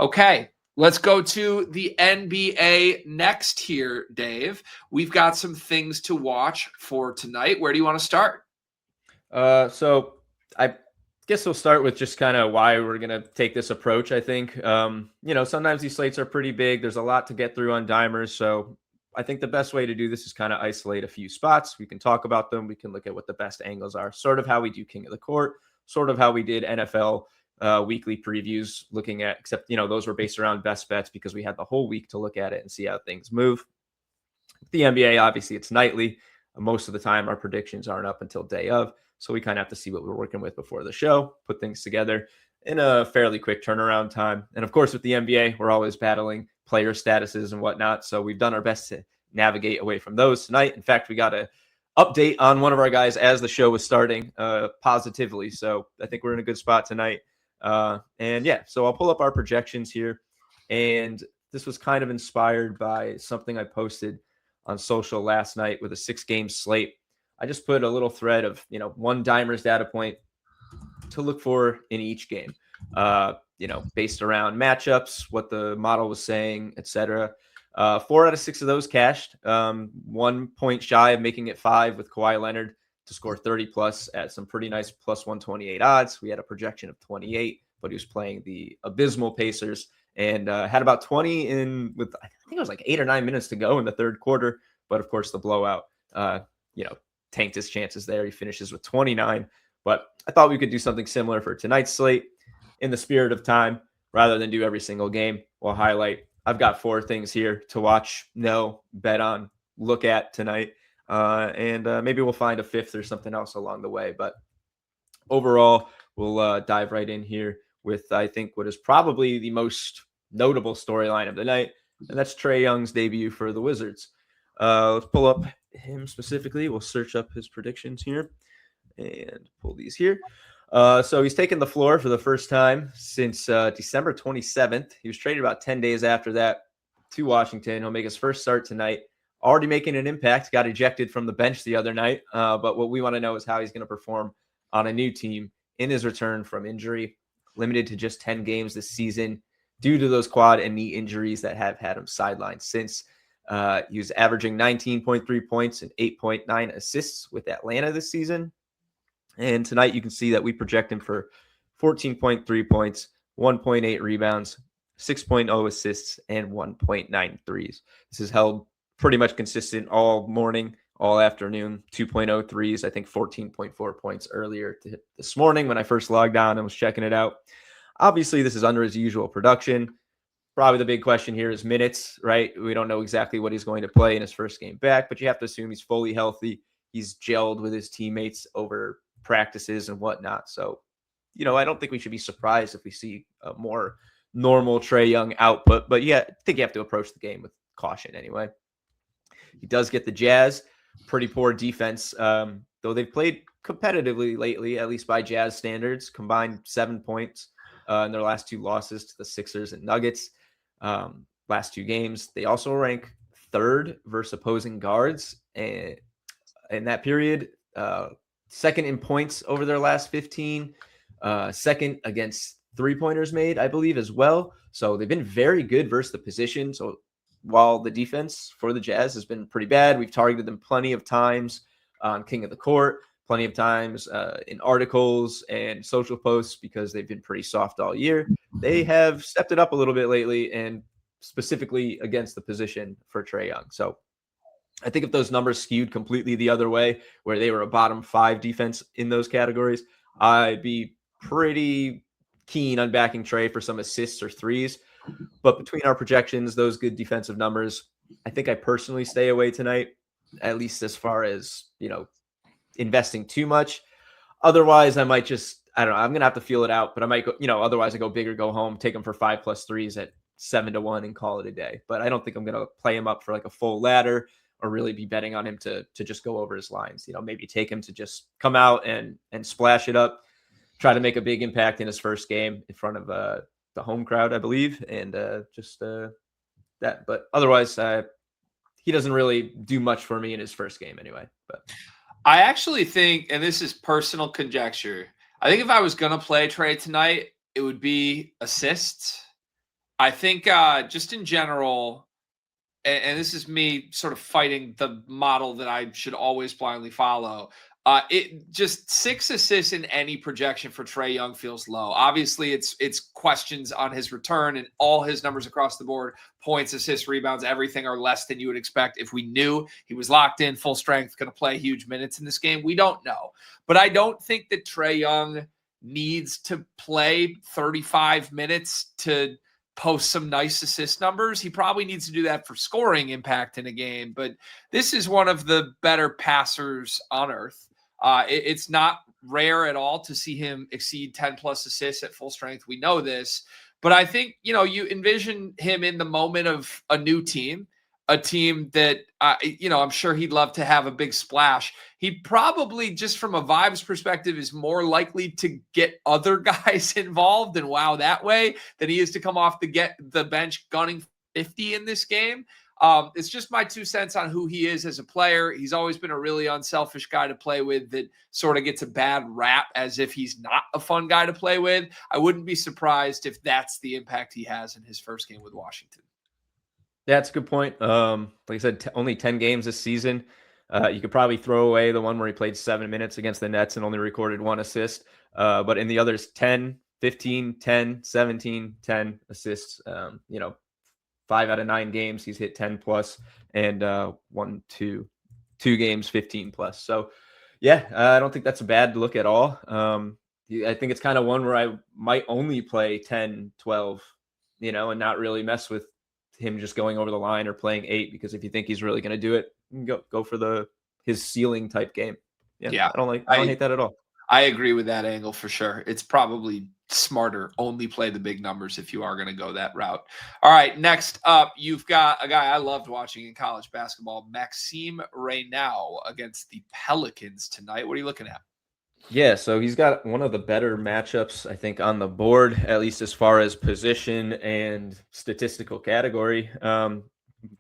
Okay, let's go to the NBA next here, Dave. We've got some things to watch for tonight. Where do you want to start? So I guess we'll start with just kind of why we're going to take this approach. I think, sometimes these slates are pretty big. There's a lot to get through on dimers. So I think the best way to do this is kind of isolate a few spots. We can talk about them. We can look at what the best angles are, sort of how we do King of the Court, sort of how we did NFL weekly previews, looking at, except, those were based around best bets because we had the whole week to look at it and see how things move. The NBA, obviously, it's nightly. Most of the time, our predictions aren't up until day of. So we kind of have to see what we're working with before the show, put things together in a fairly quick turnaround time. And of course, with the NBA, we're always battling player statuses and whatnot. So we've done our best to navigate away from those tonight. In fact, we got an update on one of our guys as the show was starting positively. So I think we're in a good spot tonight. So I'll pull up our projections here. And this was kind of inspired by something I posted on social last night with a 6-game slate. I just put a little thread of, one dimers data point to look for in each game, based around matchups, what the model was saying, etc. 4 out of 6 of those cashed. 1 point shy of making it 5 with Kawhi Leonard to score 30 plus at some pretty nice plus 128 odds. We had a projection of 28, but he was playing the abysmal Pacers and had about 20 in with, I think it was like 8 or 9 minutes to go in the third quarter. But of course, the blowout, tanked his chances there. He finishes with 29. But I thought we could do something similar for tonight's slate in the spirit of time rather than do every single game. We'll highlight. I've got 4 things here to watch, bet on, look at tonight. Maybe we'll find a 5th or something else along the way. But overall, we'll dive right in here with, I think, what is probably the most notable storyline of the night, and that's Trae Young's debut for the Wizards. Let's pull up him specifically. We'll search up his predictions here and pull these here. So he's taken the floor for the first time since December 27th. He was traded about 10 days after that to Washington. He'll make his first start tonight. Already making an impact. Got ejected from the bench the other night. But what we want to know is how he's going to perform on a new team in his return from injury. Limited to just 10 games this season due to those quad and knee injuries that have had him sidelined since. He was averaging 19.3 points and 8.9 assists with Atlanta this season. And tonight you can see that we project him for 14.3 points, 1.8 rebounds, 6.0 assists, and 1.9 threes. This is held pretty much consistent all morning, all afternoon, 2.0 threes. I think 14.4 points earlier this morning when I first logged on and was checking it out. Obviously, this is under his usual production. Probably the big question here is minutes, right? We don't know exactly what he's going to play in his first game back, but you have to assume he's fully healthy. He's gelled with his teammates over practices and whatnot. So, I don't think we should be surprised if we see a more normal Trae Young output, but yeah, I think you have to approach the game with caution anyway. He does get the Jazz. Pretty poor defense, though they've played competitively lately, at least by Jazz standards, combined 7 points in their last 2 losses to the Sixers and Nuggets. Last 2 games. They also rank 3rd versus opposing guards and in that period, 2nd in points over their last 15, 2nd against 3-pointers made, I believe, as well. So they've been very good versus the position. So while the defense for the Jazz has been pretty bad, we've targeted them plenty of times on King of the Court, plenty of times in articles and social posts because they've been pretty soft all year. They have stepped it up a little bit lately, and specifically against the position for Trae Young. So I think if those numbers skewed completely the other way, where they were a bottom 5 defense in those categories, I'd be pretty keen on backing Trae for some assists or threes. But between our projections, those good defensive numbers, I think I personally stay away tonight, at least as far as, investing too much. Otherwise, I might just, I don't know, I'm going to have to feel it out, but I might go, otherwise I go big or go home, take him for 5+ threes at 7-1 and call it a day. But I don't think I'm going to play him up for like a full ladder or really be betting on him to just go over his lines. Maybe take him to just come out and splash it up, try to make a big impact in his first game in front of the home crowd, I believe, and that. But otherwise, he doesn't really do much for me in his first game anyway. But I actually think, and this is personal conjecture, I think if I was going to play Trae tonight, it would be assists I think just in general, and this is me sort of fighting the model that I should always blindly follow. It just 6 assists in any projection for Trae Young feels low. Obviously, it's questions on his return, and all his numbers across the board, points, assists, rebounds, everything are less than you would expect if we knew he was locked in, full strength, going to play huge minutes in this game. We don't know, but I don't think that Trae Young needs to play 35 minutes to post some nice assist numbers. He probably needs to do that for scoring impact in a game, but this is one of the better passers on earth. It's not rare at all to see him exceed 10 plus assists at full strength. We know this, but I think, you envision him in the moment of a new team, a team that, I'm sure he'd love to have a big splash. He probably, just from a vibes perspective, is more likely to get other guys involved and wow that way than he is to come off the bench gunning 50 in this game. It's just my 2 cents on who he is as a player. He's always been a really unselfish guy to play with that sort of gets a bad rap as if he's not a fun guy to play with. I wouldn't be surprised if that's the impact he has in his first game with Washington. Yeah, that's a good point. Like I said, only 10 games this season. You could probably throw away the one where he played 7 minutes against the Nets and only recorded 1 assist. But in the others, 10, 15, 10, 17, 10 assists. 5 out of 9 games, he's hit 10 plus, and 2 games, 15 plus. So, yeah, I don't think that's a bad look at all. I think it's kind of one where I might only play 10, 12, and not really mess with him just going over the line or playing 8, because if you think he's really going to do it, go for his ceiling type game. Yeah. I don't hate that at all. I agree with that angle for sure. It's probably smarter only play the big numbers if you are going to go that route. All right, next up, you've got a guy I loved watching in college basketball, Maxime Reynau against the Pelicans tonight. What are you looking at? Yeah, so he's got one of the better matchups, I think, on the board, at least as far as position and statistical category.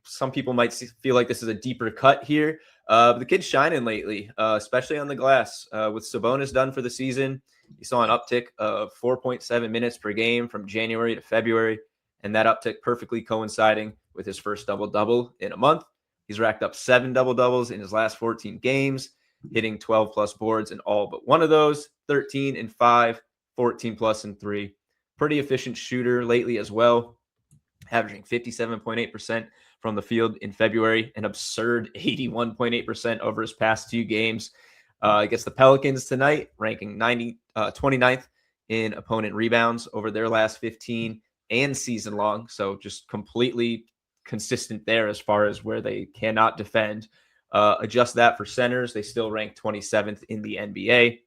Some people might feel like this is a deeper cut here, but the kid's shining lately, especially on the glass. With Sabonis done for the season, you saw an uptick of 4.7 minutes per game from January to February, and that uptick perfectly coinciding with his first double-double in a month. He's racked up 7 double-doubles in his last 14 games, hitting 12 plus boards in all but one of those, 13 and 5, 14 plus and 3. Pretty efficient shooter lately as well, averaging 57.8% from the field in February, an absurd 81.8% over his past 2 games. Against the Pelicans tonight, ranking 29th in opponent rebounds over their last 15 and season long. So just completely consistent there as far as where they cannot defend. Adjust that for centers, they still rank 27th in the NBA.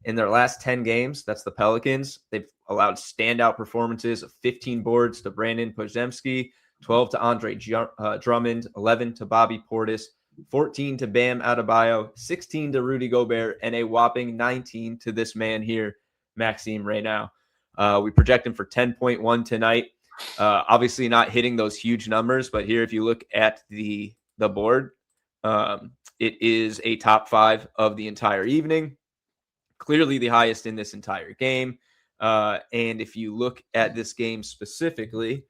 In their last 10 games, that's the Pelicans, they've allowed standout performances of 15 boards to Brandon Podziemski, 12 to Andre Drummond, 11 to Bobby Portis, 14 to Bam Adebayo, 16 to Rudy Gobert, and a whopping 19 to this man here, Maxime Reynau. We project him for 10.1 tonight. Obviously not hitting those huge numbers, but here if you look at the board, it is a top 5 of the entire evening, clearly the highest in this entire game. And if you look at this game specifically,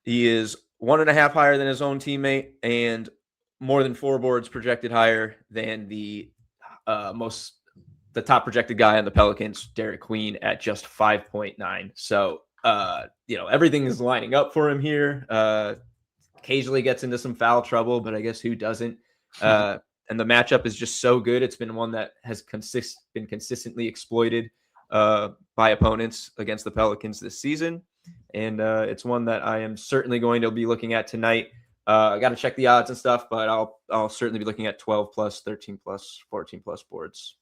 he is 1.5 higher than his own teammate and more than 4 boards projected higher than the top projected guy on the Pelicans, Derek Queen, at just 5.9. So, everything is lining up for him here. Occasionally gets into some foul trouble, but I guess who doesn't? And the matchup is just so good. It's been one that has been consistently exploited by opponents against the Pelicans this season. And it's one that I am certainly going to be looking at tonight. I got to check the odds and stuff, but I'll certainly be looking at 12 plus, 13 plus, 14 plus boards.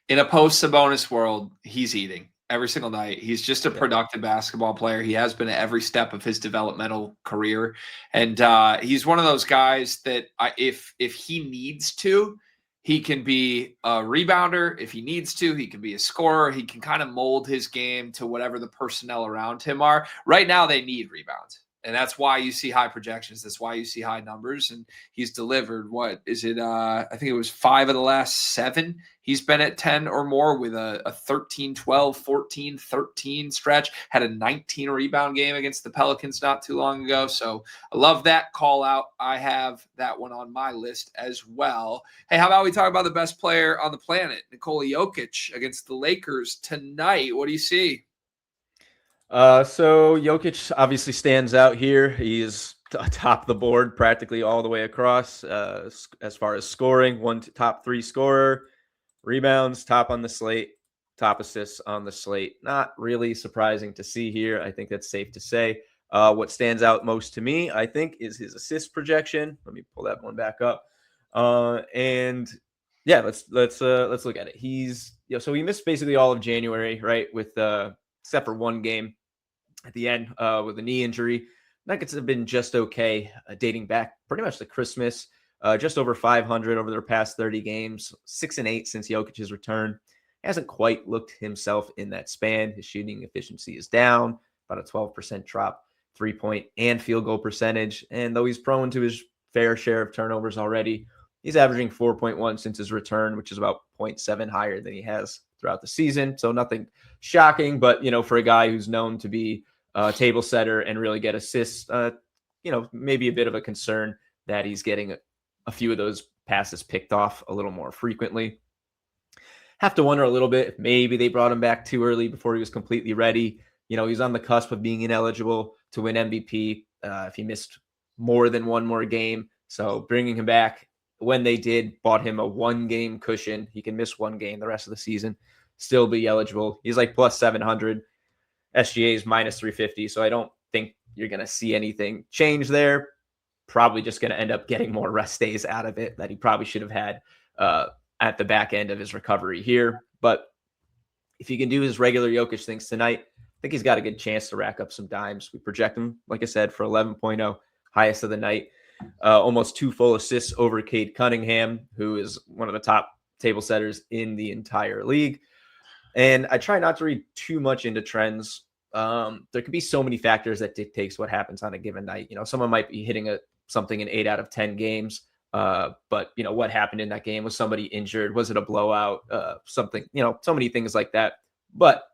In a post-Sabonis world, he's eating every single night. He's just a productive basketball player. He has been at every step of his developmental career. And he's one of those guys that if he needs to, he can be a rebounder. If he needs to, he can be a scorer. He can kind of mold his game to whatever the personnel around him are. Right now, they need rebounds. And that's why you see high projections. That's why you see high numbers. And he's delivered, what is it? I think it was 5 of the last 7. He's been at 10 or more with a 13, 12, 14, 13 stretch. Had a 19 rebound game against the Pelicans not too long ago. So I love that call out. I have that one on my list as well. Hey, how about we talk about the best player on the planet, Nikola Jokic against the Lakers tonight? What do you see? So Jokic obviously stands out here. He's atop the board practically all the way across as far as scoring. Top 3 scorer, rebounds, top on the slate, top assists on the slate. Not really surprising to see here. I think that's safe to say. What stands out most to me, I think, is his assist projection. Let me pull that one back up. And yeah, let's look at it. So he missed basically all of January, right? With except for one game at the end with a knee injury. Nuggets have been just okay, dating back pretty much to Christmas. Just over 500 over their past 30 games, 6-8 since Jokic's return. Hasn't quite looked himself in that span. His shooting efficiency is down, about a 12% drop, 3-point and field goal percentage. And though he's prone to his fair share of turnovers already, he's averaging 4.1 since his return, which is about 0.7 higher than he has throughout the season. So nothing shocking, but for a guy who's known to be a table setter and really get assists, maybe a bit of a concern that he's getting a few of those passes picked off a little more frequently. Have to wonder a little bit if maybe they brought him back too early before he was completely ready. He's on the cusp of being ineligible to win MVP if he missed more than one more game. So bringing him back when they did, bought him a 1-game cushion. He can miss 1 game the rest of the season, still be eligible. He's like plus 700. SGA is minus 350. So I don't think you're going to see anything change there. Probably just going to end up getting more rest days out of it that he probably should have had at the back end of his recovery here. But if he can do his regular Jokic things tonight, I think he's got a good chance to rack up some dimes. We project him, like I said, for 11.0, highest of the night. Almost 2 full assists over Cade Cunningham, who is one of the top table setters in the entire league. And I try not to read too much into trends. There could be so many factors that dictates what happens on a given night. Someone might be hitting something in 8 out of 10 games. But what happened in that game? Was somebody injured? Was it a blowout? Something, so many things like that. But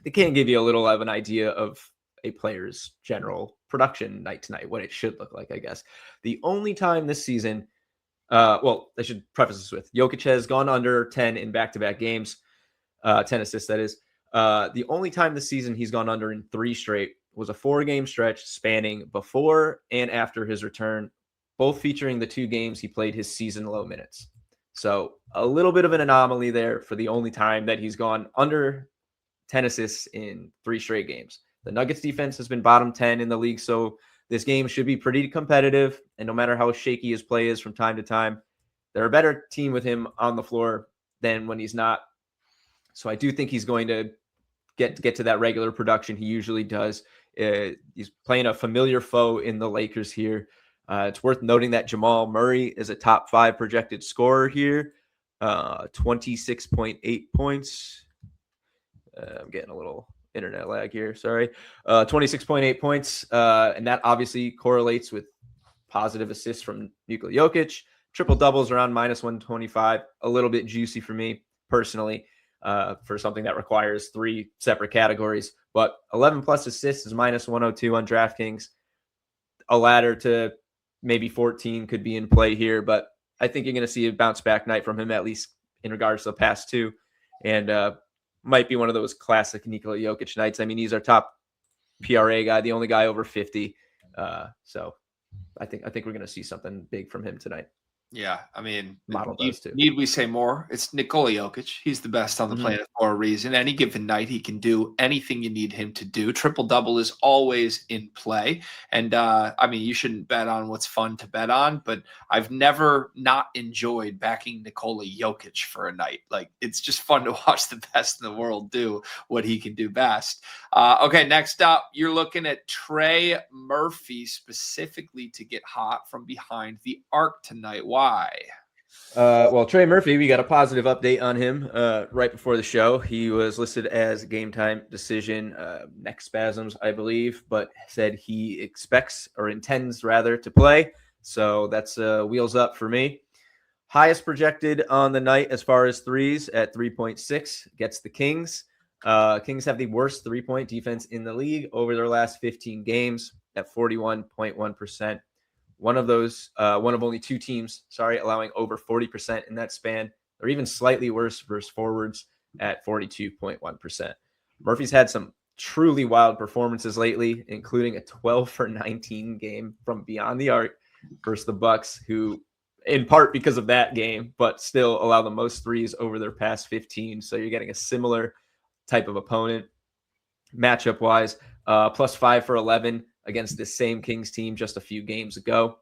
it can give you a little of an idea of a player's general production night to night, what it should look like, I guess. The only time this season, I should preface this with Jokic has gone under 10 in back-to-back games, 10 assists, that is. The only time this season he's gone under in 3 straight was a 4-game stretch spanning before and after his return, both featuring the 2 games he played his season low minutes. So a little bit of an anomaly there for the only time that he's gone under 10 assists in 3 straight games. The Nuggets defense has been bottom 10 in the league, so this game should be pretty competitive. And no matter how shaky his play is from time to time, they're a better team with him on the floor than when he's not. So I do think he's going to get to that regular production he usually does. He's playing a familiar foe in the Lakers here. It's worth noting that Jamal Murray is a top 5 projected scorer here, 26.8 points. I'm getting a little internet lag here. Sorry. 26.8 points. And that obviously correlates with positive assists from Nikola Jokic. Triple doubles around minus 125. A little bit juicy for me personally for something that requires 3 separate categories. But 11 plus assists is minus 102 on DraftKings. A ladder to maybe 14 could be in play here, but I think you're going to see a bounce back night from him, at least in regards to the past 2. And might be one of those classic Nikola Jokic nights. I mean, he's our top PRA guy, the only guy over 50. So I think we're going to see something big from him tonight. Yeah, I mean, Model does too. Need we say more? It's Nikola Jokic. He's the best on the planet for a reason. Any given night, he can do anything you need him to do. Triple-double is always in play. And, I mean, you shouldn't bet on what's fun to bet on, but I've never not enjoyed backing Nikola Jokic for a night. Like, it's just fun to watch the best in the world do what he can do best. Okay, next up, you're looking at Trae Murphy specifically to get hot from behind the arc tonight. Why? Well, Trey Murphy, we got a positive update on him right before the show. He was listed as game time decision, neck spasms, I believe, but said he expects or intends rather to play. So that's wheels up for me. Highest projected on the night as far as threes at 3.6 gets the Kings. Kings have the worst 3-point defense in the league over their last 15 games at 41.1%. One of only two teams, allowing over 40% in that span, or even slightly worse versus forwards at 42.1%. Murphy's had some truly wild performances lately, including a 12 for 19 game from beyond the arc versus the Bucks, who in part because of that game, but still allow the most threes over their past 15. So you're getting a similar type of opponent matchup wise. +5 for 11 against this same Kings team just a few games ago.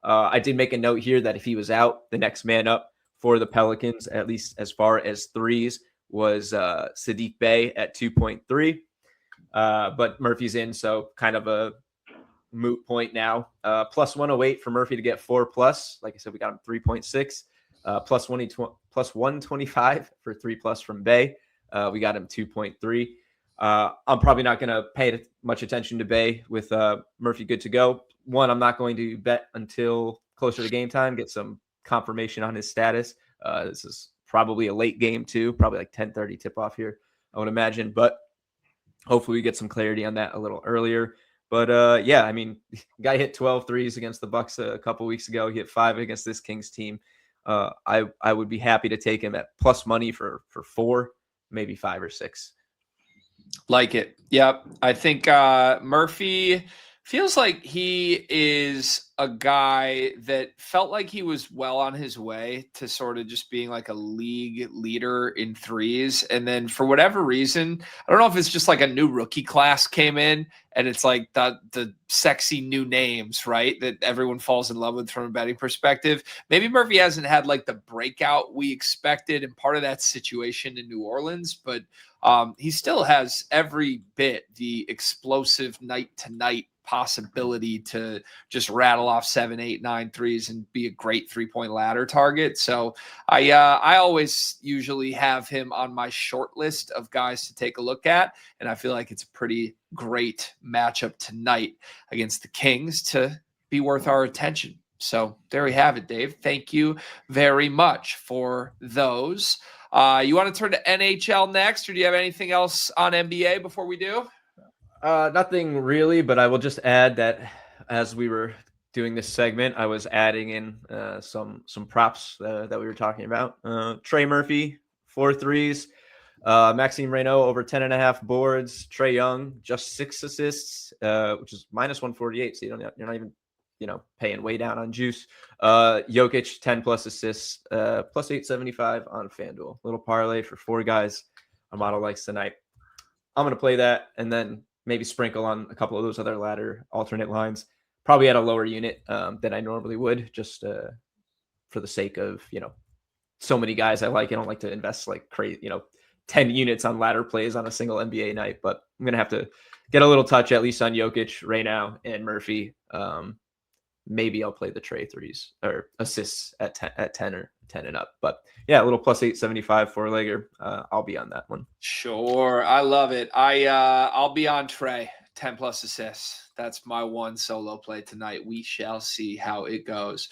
I did make a note here that if he was out, the next man up for the Pelicans, at least as far as threes, was Sadiq Bey at 2.3. But Murphy's in, so kind of a moot point now. +108 for Murphy to get 4+. Like I said, we got him 3.6. +125 for 3+ from Bey. We got him 2.3. I'm probably not going to pay much attention to Bey with Murphy good to go. One, I'm not going to bet until closer to game time, get some confirmation on his status. This is probably a late game too, probably like 10:30 tip off here, I would imagine. But hopefully we get some clarity on that a little earlier. But yeah, I mean, guy hit 12 threes against the Bucks a couple weeks ago. He hit 5 against this Kings team. I would be happy to take him at plus money for 4, maybe 5 or 6. Like it. Yep. I think Murphy feels like he is a guy that felt like he was well on his way to sort of just being like a league leader in threes. And then for whatever reason, I don't know if it's just like a new rookie class came in and it's like the sexy new names, right? That everyone falls in love with from a betting perspective. Maybe Murphy hasn't had like the breakout we expected, and part of that situation in New Orleans, but he still has every bit the explosive night to night possibility to just rattle off 7, 8, 9 threes and be a great 3-point ladder target. So I always usually have him on my short list of guys to take a look at, and I feel like it's a pretty great matchup tonight against the Kings to be worth our attention. So there we have it, Dave. Thank you very much for those. You want to turn to NHL next, or do you have anything else on NBA before we do? Nothing really, but I will just add that as we were doing this segment, I was adding in some props that we were talking about. Trae Murphy, 4 threes. Maxime Reynaud over 10.5 boards. Trae Young, just 6 assists, which is -148. So you're not even paying way down on juice. Jokic, 10+ assists, +875 on FanDuel. Little parlay for 4 guys our model likes tonight. I'm going to play that and then maybe sprinkle on a couple of those other ladder alternate lines, probably at a lower unit than I normally would, just for the sake of, so many guys I like. I don't like to invest like crazy, 10 units on ladder plays on a single NBA night, but I'm going to have to get a little touch at least on Jokic, Reynaud, and Murphy. Maybe I'll play the Trae threes or assists at 10 or 10 and up. But yeah, a little +875 4-legger. I'll be on that one. Sure. I love it. I'll be on Trae, 10+ assists. That's my one solo play tonight. We shall see how it goes.